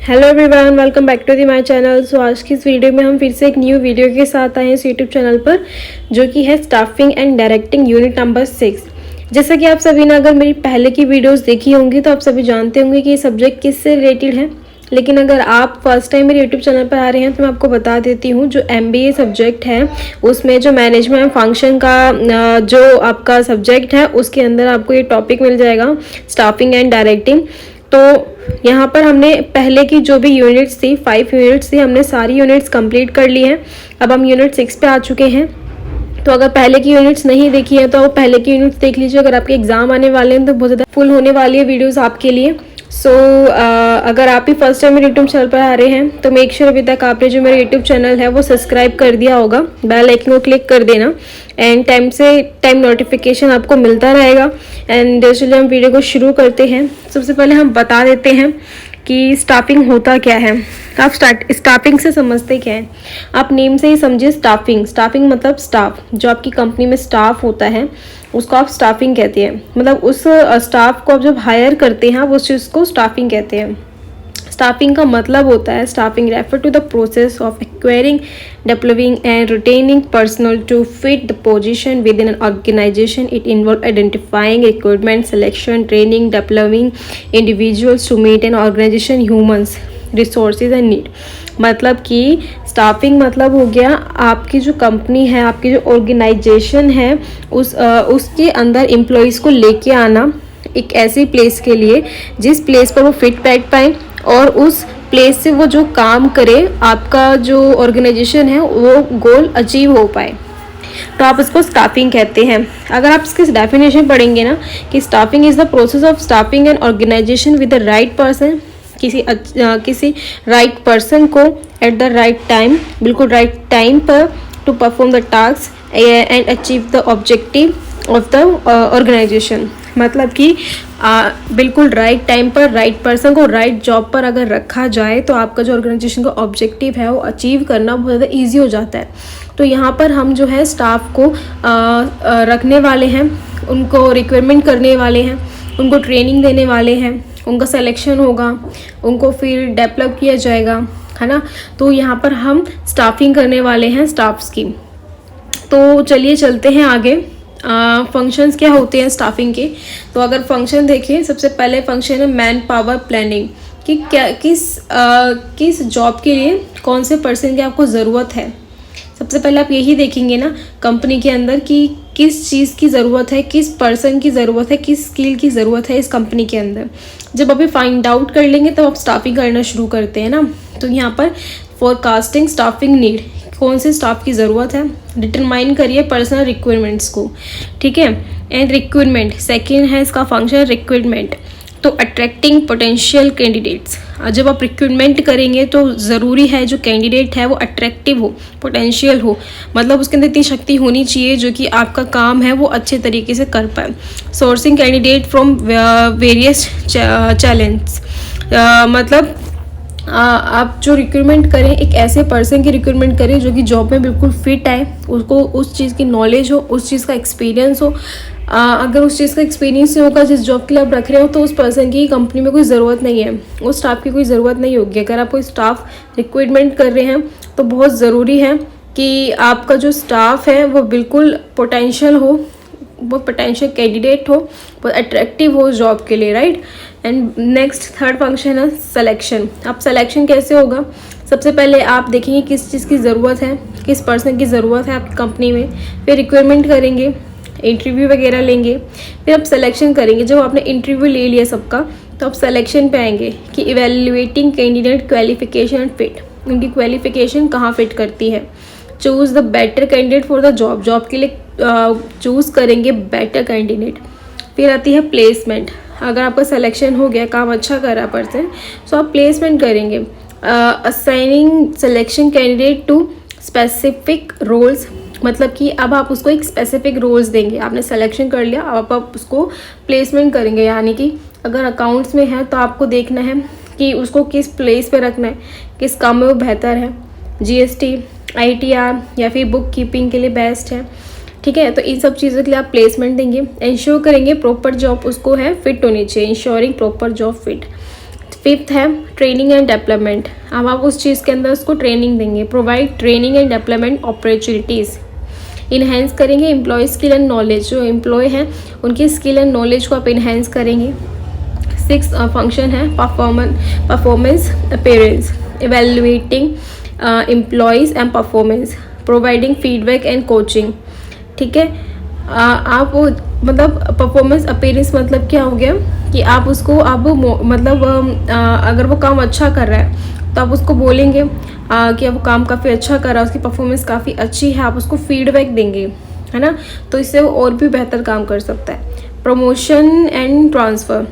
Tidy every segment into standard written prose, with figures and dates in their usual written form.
Hello everyone, welcome back to the my channel. So आज की इस वीडियो में हम फिर से एक न्यू वीडियो के साथ आए हैं इस यूट्यूब चैनल पर, जो कि है staffing and directing unit number 6। जैसा कि आप सभी ने अगर मेरी पहले की वीडियोस देखी होंगी तो आप सभी जानते होंगे कि ये सब्जेक्ट किससे रिलेटेड है। लेकिन अगर आप फर्स्ट टाइम मेरे यूट्यूब चैनल पर आ रहे हैं तो मैं आपको बता देती हूँ, जो MBA सब्जेक्ट है उसमें जो मैनेजमेंट फंक्शन का जो आपका सब्जेक्ट है उसके अंदर आपको ये टॉपिक मिल जाएगा, स्टाफिंग एंड डायरेक्टिंग। तो यहाँ पर हमने पहले की जो भी यूनिट्स थी, 5 यूनिट्स थी, हमने सारी यूनिट्स कंप्लीट कर ली हैं। अब हम यूनिट 6 पे आ चुके हैं। तो अगर पहले की यूनिट्स नहीं देखी है तो आप पहले की यूनिट्स देख लीजिए। अगर आपके एग्जाम आने वाले हैं तो बहुत ज़्यादा फुल होने वाली है वीडियोस आपके लिए। सो अगर आप ही फर्स्ट टाइम मेरे यूट्यूब चैनल पर आ रहे हैं तो मेक श्योर अभी तक आपने जो मेरा यूट्यूब चैनल है वो सब्सक्राइब कर दिया होगा, बेल आइकन को क्लिक कर देना एंड टाइम से टाइम नोटिफिकेशन आपको मिलता रहेगा। एंड चलिए हम वीडियो को शुरू करते हैं। सबसे पहले हम बता देते हैं कि स्टाफिंग होता क्या है। आप स्टाफिंग से समझते क्या है, आप नेम से ही समझिए। स्टाफिंग मतलब स्टाफ, जो आपकी कंपनी में स्टाफ होता है उसको आप स्टाफिंग कहते हैं। मतलब उस स्टाफ को आप जब हायर करते हैं आप उस चीज़ को स्टाफिंग कहते हैं। स्टाफिंग का मतलब होता है, staffing refer to the process of acquiring, developing and retaining personal to fit the position within an organization. It involve identifying recruitment, selection, training, developing individuals to meet an organization humans resources and need. मतलब कि staffing मतलब हो गया आपकी जो company है, आपकी जो ऑर्गेनाइजेशन है उसके अंदर एम्प्लॉयज़ को लेके आना एक ऐसी प्लेस के लिए जिस प्लेस पर वो फिट बैठ पाए और उस प्लेस से वो जो काम करे, आपका जो ऑर्गेनाइजेशन है वो गोल अचीव हो पाए, तो आप इसको स्टाफिंग कहते हैं। अगर आप इसकी डेफिनेशन पढ़ेंगे ना कि staffing is the process of staffing an organization with the right person, किसी राइट पर्सन को एट द राइट टाइम, बिल्कुल राइट टाइम पर, to perform the task and achieve the objective of the organization. मतलब कि बिल्कुल right time पर right person को right job पर अगर रखा जाए तो आपका जो ऑर्गेनाइजेशन का ऑब्जेक्टिव है वो अचीव करना बहुत ज़्यादा ईजी हो जाता है। तो यहाँ पर हम जो है स्टाफ को रखने वाले हैं, उनको रिक्वायरमेंट करने वाले हैं, उनको ट्रेनिंग देने वाले हैं, उनका सिलेक्शन होगा, उनको फिर डेवलप किया जाएगा, है ना। तो यहाँ पर हम स्टाफिंग करने वाले हैं स्टाफ्स की। तो चलिए चलते हैं आगे। फंक्शंस क्या होते हैं स्टाफिंग के। तो अगर फंक्शन देखें, सबसे पहले फंक्शन है मैन पावर प्लानिंग, कि क्या किस जॉब के लिए कौन से पर्सन की आपको ज़रूरत है। सबसे पहले आप यही देखेंगे ना कंपनी के अंदर कि किस चीज़ की ज़रूरत है, किस पर्सन की ज़रूरत है, किस स्किल की ज़रूरत है इस कंपनी के अंदर। जब अभी फाइंड आउट कर लेंगे तब आप स्टाफिंग करना शुरू करते हैं ना। तो यहाँ पर फोरकास्टिंग स्टाफिंग नीड, कौन से स्टाफ की ज़रूरत है, डिटरमाइन करिए पर्सनल रिक्वायरमेंट्स को, ठीक है। एंड रिक्वायरमेंट सेकेंड है इसका फंक्शन रिक्वायरमेंट। तो अट्रैक्टिंग पोटेंशियल कैंडिडेट्स, जब आप रिक्रूटमेंट करेंगे तो ज़रूरी है जो कैंडिडेट है वो अट्रैक्टिव हो, पोटेंशियल हो, मतलब उसके अंदर इतनी शक्ति होनी चाहिए जो कि आपका काम है वो अच्छे तरीके से कर पाए। Sourcing candidate from various challenge, मतलब आप जो रिक्रूटमेंट करें एक ऐसे पर्सन की रिक्रूटमेंट करें जो कि जॉब में बिल्कुल फिट आए, उसको उस चीज़ की नॉलेज हो, उस चीज़ का एक्सपीरियंस हो। अगर उस चीज़ का एक्सपीरियंस नहीं होगा जिस जॉब के लिए आप रख रहे हो तो उस पर्सन की कंपनी में कोई ज़रूरत नहीं है, उस स्टाफ की कोई ज़रूरत नहीं होगी। अगर आप कोई स्टाफ रिक्रूटमेंट कर रहे हैं तो बहुत ज़रूरी है कि आपका जो स्टाफ है वो बिल्कुल पोटेंशियल हो, बहुत पोटेंशियल कैंडिडेट हो, बहुत अट्रैक्टिव हो जॉब के लिए, right. And next third function है सिलेक्शन। अब सिलेक्शन कैसे होगा, सबसे पहले आप देखेंगे किस चीज़ की ज़रूरत है, किस पर्सन की ज़रूरत है आपकी कंपनी में, फिर रिक्वायरमेंट करेंगे, इंटरव्यू वगैरह लेंगे, फिर आप सिलेक्शन करेंगे। जब आपने इंटरव्यू ले लिया सबका तो आप सिलेक्शन पे आएंगे कि evaluating candidate qualification and fit, उनकी क्वालिफिकेशन कहाँ फिट करती है। Choose the better candidate for the job के लिए चूज़ करेंगे बेटर कैंडिडेट। फिर आती है प्लेसमेंट। अगर आपका सिलेक्शन हो गया, काम अच्छा कर रहा पर्सन, तो आप प्लेसमेंट करेंगे। Assigning selection candidate to specific roles, मतलब कि अब आप उसको एक स्पेसिफिक रोल्स देंगे। आपने सिलेक्शन कर लिया, अब आप उसको प्लेसमेंट करेंगे। यानी कि अगर अकाउंट्स में है तो आपको देखना है कि उसको किस प्लेस पे रखना है, किस काम में वो बेहतर है, GST, ITR या फिर बुक कीपिंग के लिए बेस्ट है, ठीक है। तो इन सब चीज़ों के लिए आप प्लेसमेंट देंगे। इंश्योर करेंगे प्रॉपर जॉब उसको है फिट होनी चाहिए, ensuring proper job fit. Fifth है ट्रेनिंग एंड डेवलपमेंट। अब आप उस चीज़ के अंदर उसको ट्रेनिंग देंगे। Provide training and development opportunities. Enhance करेंगे एम्प्लॉय स्किल एंड नॉलेज, जो एम्प्लॉय हैं उनकी स्किल एंड नॉलेज को आप इन्हेंस करेंगे। सिक्स फंक्शन है performance appearance, evaluating employees and performance, providing feedback and coaching. ठीक है, आप मतलब परफॉर्मेंस अपीयरेंस मतलब क्या हो गया कि आप उसको आप मतलब अगर वो काम अच्छा कर रहा है तो आप उसको बोलेंगे कि अब काम काफ़ी अच्छा कर रहा है, उसकी परफॉर्मेंस काफ़ी अच्छी है, आप उसको फीडबैक देंगे, है ना, तो इससे वो और भी बेहतर काम कर सकता है। Promotion and transfer,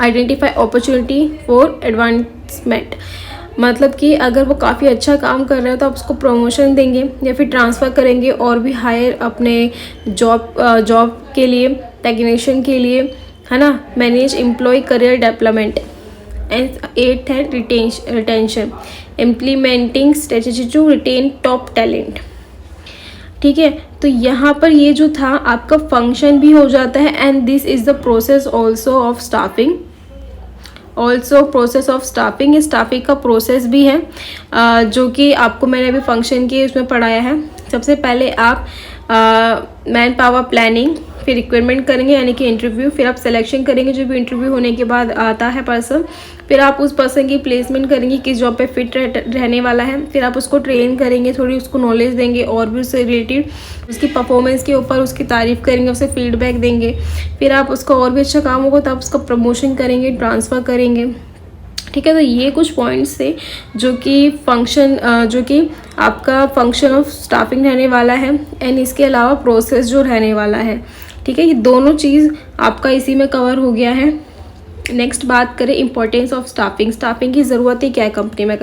identify opportunity for advancement, मतलब कि अगर वो काफ़ी अच्छा काम कर रहा है तो आप उसको प्रमोशन देंगे या फिर ट्रांसफ़र करेंगे और भी हायर अपने जॉब के लिए, टेक्नीशियन के लिए, है ना। Manage employ career development. And at है retention, implementing strategy to retain top talent. ठीक है, तो यहाँ पर ये जो था आपका फंक्शन भी हो जाता है। And this is the process also of staffing, also process of staffing, ये स्टाफिंग का प्रोसेस भी है जो कि आपको मैंने अभी फंक्शन के उसमें पढ़ाया है। सबसे पहले आप मैन पावर प्लानिंग, फिर रिक्वायरमेंट करेंगे यानी कि इंटरव्यू, फिर आप सिलेक्शन करेंगे जो भी इंटरव्यू होने के बाद आता है पर्सन, फिर आप उस पर्सन की प्लेसमेंट करेंगे किस जॉब पे फिट रहने वाला है, फिर आप उसको ट्रेन करेंगे, थोड़ी उसको नॉलेज देंगे और भी उससे रिलेटेड उसकी परफॉर्मेंस के ऊपर उसकी तारीफ़ करेंगे, उसे फीडबैक देंगे, फिर आप उसका और भी अच्छा काम होगा तो आप उसका प्रमोशन करेंगे, ट्रांसफ़र करेंगे। ठीक है, तो ये कुछ पॉइंट्स थे जो कि फंक्शन जो कि आपका फंक्शन ऑफ स्टाफिंग रहने वाला है। एंड इसके अलावा प्रोसेस जो रहने वाला है। ठीक है, ये दोनों चीज़ आपका इसी में कवर हो गया है। नेक्स्ट बात करें इंपॉर्टेंस ऑफ स्टाफिंग। स्टाफिंग की ज़रूरत ही क्या है कंपनी में,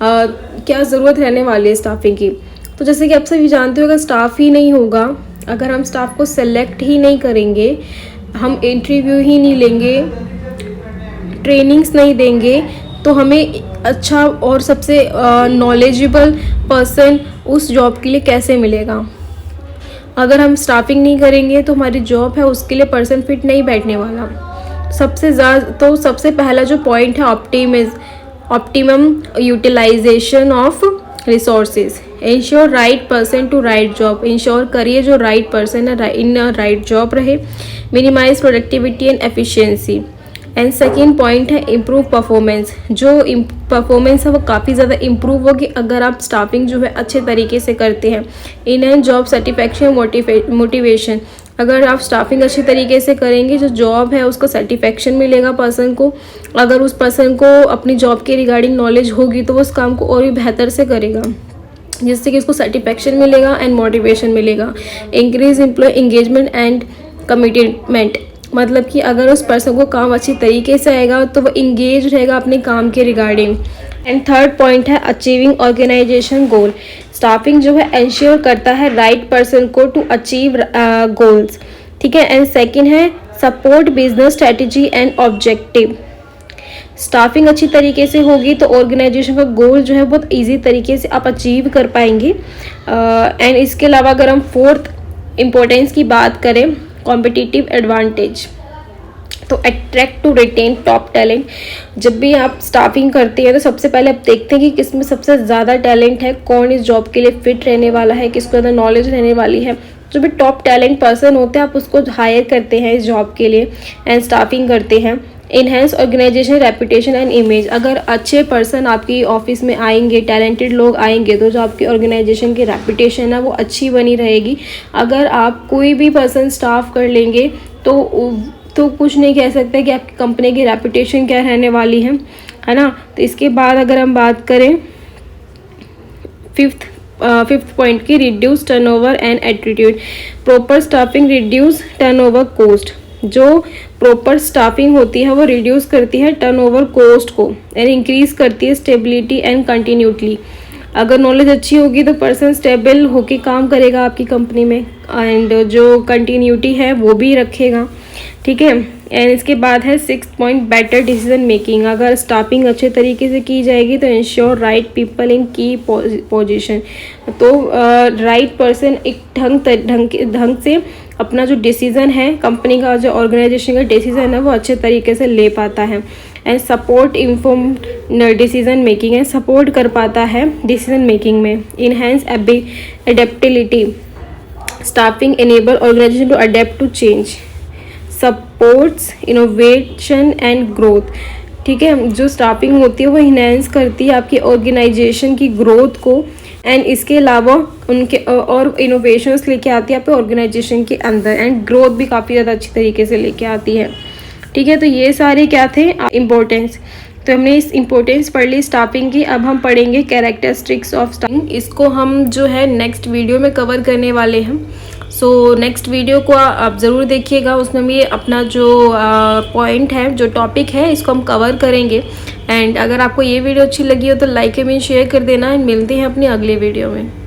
क्या ज़रूरत रहने वाली है स्टाफिंग की। तो जैसे कि आप सभी जानते हो अगर स्टाफ ही नहीं होगा, अगर हम स्टाफ को सेलेक्ट ही नहीं करेंगे, हम इंटरव्यू ही नहीं लेंगे, ट्रेनिंग्स नहीं देंगे, तो हमें अच्छा और सबसे नॉलेजेबल पर्सन उस जॉब के लिए कैसे मिलेगा। अगर हम स्टाफिंग नहीं करेंगे तो हमारी जॉब है उसके लिए पर्सन फिट नहीं बैठने वाला। सबसे पहला जो पॉइंट है optimum utilization of resources. Ensure right person to right job, ensure करिए जो राइट पर्सन है इन राइट जॉब रहे। Minimize productivity and efficiency. And second point है इम्प्रूव परफॉर्मेंस। जो परफॉर्मेंस है वो काफ़ी ज़्यादा इम्प्रूव होगी अगर आप स्टाफिंग जो है अच्छे तरीके से करते हैं। इन जॉब सेटिस्फैक्शन मोटिवेशन, अगर आप स्टाफिंग अच्छे तरीके से करेंगे जो जॉब है उसको सेटिस्फैक्शन मिलेगा पर्सन को। अगर उस पर्सन को अपनी जॉब के रिगार्डिंग नॉलेज होगी तो वो उस काम को और भी बेहतर से करेगा, जिससे कि उसको सेटिस्फैक्शन मिलेगा एंड मोटिवेशन मिलेगा। Increase employee engagement and commitment, मतलब कि अगर उस पर्सन को काम अच्छी तरीके से आएगा तो वो इंगेज रहेगा अपने काम के रिगार्डिंग। एंड थर्ड पॉइंट है अचीविंग ऑर्गेनाइजेशन गोल। स्टाफिंग जो है इंश्योर करता है राइट पर्सन को टू अचीव गोल्स। ठीक है, एंड सेकंड है support business strategy and objective. Staffing अच्छी तरीके से होगी तो ऑर्गेनाइजेशन का गोल जो है बहुत ईजी तरीके से आप अचीव कर पाएंगे। एंड इसके अलावा अगर हम फोर्थ इम्पोर्टेंस की बात करें, कॉम्पिटिटिव एडवांटेज, तो attract to retain top talent. जब भी आप स्टाफिंग करते हैं तो सबसे पहले आप देखते हैं कि किसमें सबसे ज़्यादा टैलेंट है, कौन इस जॉब के लिए फिट रहने वाला है, किसको ज़्यादा नॉलेज रहने वाली है। जो भी टॉप टैलेंट पर्सन होते हैं आप उसको हायर करते हैं इस जॉब के लिए एंड स्टाफिंग करते हैं। Enhance organization reputation and image, अगर अच्छे पर्सन आपकी ऑफिस में आएंगे, टैलेंटेड लोग आएंगे तो जो आपकी ऑर्गेनाइजेशन की रेपुटेशन है वो अच्छी बनी रहेगी। अगर आप कोई भी पर्सन स्टाफ कर लेंगे तो कुछ नहीं कह सकते कि आपकी कंपनी की रेपुटेशन क्या रहने वाली है ना। तो इसके बाद अगर हम बात करें फिफ्थ पॉइंट की, reduce turnover and attitude. Proper staffing reduce turnover cost. जो प्रॉपर स्टाफिंग होती है वो रिड्यूस करती है टर्नओवर कॉस्ट को एंड इंक्रीज करती है स्टेबिलिटी एंड कंटिन्यूटी। अगर नॉलेज अच्छी होगी तो पर्सन स्टेबल होके काम करेगा आपकी कंपनी में एंड जो कंटिन्यूटी है वो भी रखेगा। ठीक है, एंड इसके बाद है six point better decision making. अगर स्टाफिंग अच्छे तरीके से की जाएगी तो इंश्योर राइट पीपल इन की पोजीशन। तो राइट पर्सन एक ढंग से अपना जो डिसीज़न है, कंपनी का जो ऑर्गेनाइजेशन का डिसीज़न है वो अच्छे तरीके से ले पाता है। And support informed decision making है, सपोर्ट कर पाता है डिसीजन मेकिंग में। Enhance adaptability, staffing enable organisation to adapt to change, supports innovation and growth. ठीक है, जो स्टाफिंग होती है वो इन्हेंस करती है आपकी ऑर्गेनाइजेशन की ग्रोथ को, एंड इसके अलावा उनके और इनोवेशंस लेके आती है आपके ऑर्गेनाइजेशन के अंदर, एंड ग्रोथ भी काफ़ी ज़्यादा अच्छी तरीके से लेके आती है। ठीक है, तो ये सारे क्या थे इम्पोर्टेंस। तो हमने इस इम्पोर्टेंस पढ़ ली स्टाफिंग की। अब हम पढ़ेंगे कैरेक्टरिस्टिक्स ऑफ स्टाफिंग। इसको हम जो है नेक्स्ट वीडियो में कवर करने वाले हैं। सो नेक्स्ट वीडियो को आप ज़रूर देखिएगा, उसमें भी अपना जो पॉइंट है, जो टॉपिक है, इसको हम कवर करेंगे। एंड अगर आपको ये वीडियो अच्छी लगी हो तो लाइक एंड शेयर कर देना। एंड मिलते हैं अपनी अगले वीडियो में।